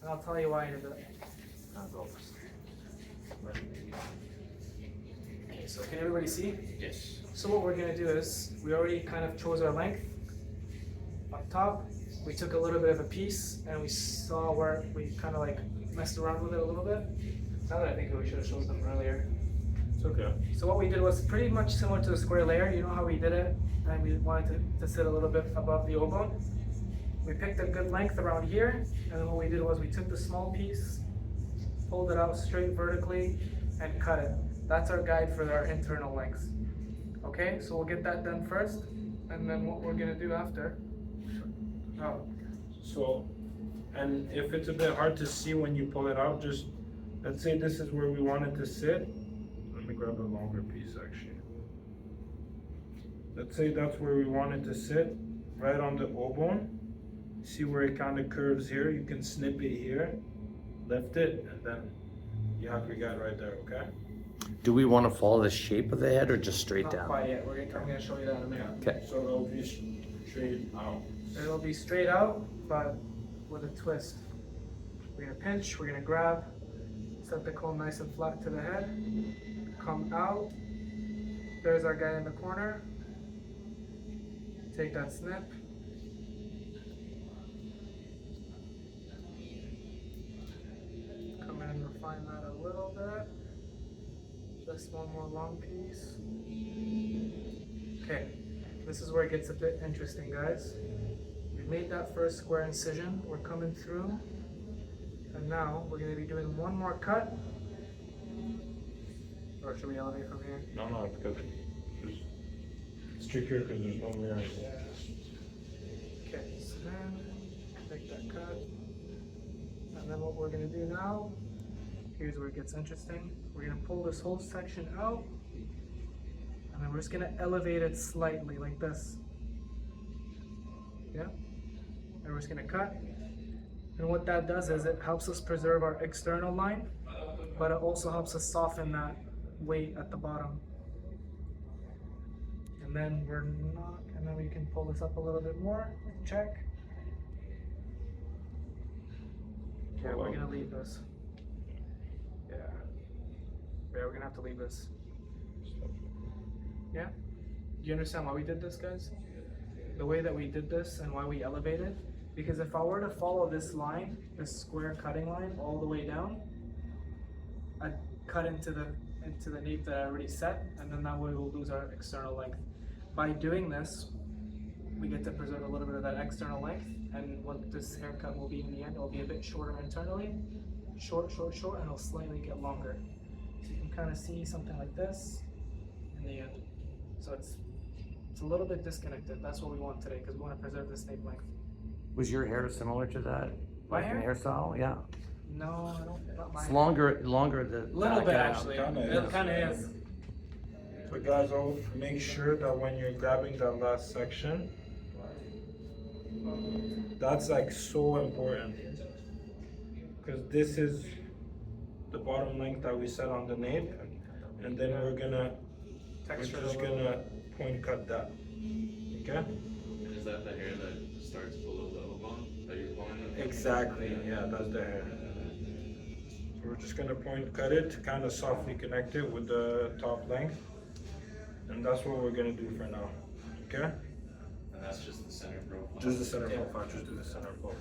And I'll tell you why in a bit. Okay, so can everybody see? Yes. So what we're gonna do is, we already kind of chose our length. Up top, we took a little bit of a piece and we saw where we kind of like messed around with it a little bit. Now that I think we should have chosen them earlier. It's okay. So what we did was pretty much similar to the square layer. You know how we did it? And we wanted to sit a little bit above the O-bone. We picked a good length around here, and then what we did was we took the small piece, pulled it out straight vertically, and cut it. That's our guide for our internal lengths. Okay, so we'll get that done first, and then what we're gonna do after. Oh, So, and if it's a bit hard to see when you pull it out, just, let's say this is where we want it to sit. Let me grab a longer piece actually. Let's say that's where we want it to sit, right on the O-bone. See where it kind of curves here? You can snip it here, lift it, and then you have your guide right there, okay? Do we want to follow the shape of the head or just straight not down? quite yet. I'm gonna show you that in a minute. Okay. So it'll be straight out. It'll be straight out, but with a twist. We're gonna pinch, we're gonna grab, set the cone nice and flat to the head, come out. There's our guy in the corner. Take that snip. Come in and refine that a little bit. Just one more long piece. Okay, this is where it gets a bit interesting, guys. We've made that first square incision. We're coming through. And now we're going to be doing one more cut. Or should we elevate from here? No, it's good. It's trickier because there's no mirror. Okay, so then take that cut. And then what we're going to do now, here's where it gets interesting. We're going to pull this whole section out. And then we're just going to elevate it slightly like this. Yeah? And we're just going to cut. And what that does is it helps us preserve our external line, but it also helps us soften that weight at the bottom. And then we can pull this up a little bit more, check. Yeah, we're gonna leave this. Yeah, we're gonna have to leave this. Yeah? Do you understand why we did this, guys? The way that we did this and why we elevated? Because if I were to follow this line, this square cutting line all the way down, I'd cut into the nape that I already set, and then that way we'll lose our external length. By doing this, we get to preserve a little bit of that external length, and what this haircut will be in the end, it'll be a bit shorter internally, short, and it'll slightly get longer. So you can kind of see something like this in the end. So it's a little bit disconnected. That's what we want today, because we want to preserve this nape length. Was your hair similar to that? My Like hair? an hairstyle? Yeah. No, I don't. Not It's mine. longer the Little back bit out. actually. Kinda It is. kind of is. So guys, I'll make sure that when you're grabbing that last section, that's like so important. Because this is the bottom length that we set on the nape. And then we're Texture just a little gonna point cut that. Okay? And is that the hair that starts below the O-bone that you're pulling? Exactly, yeah, that's the hair. So we're just gonna point cut it, kind of softly connect it with the top length. And that's what we're gonna do for now, okay? And that's just the center profile. Just the center profile, just do the center profile.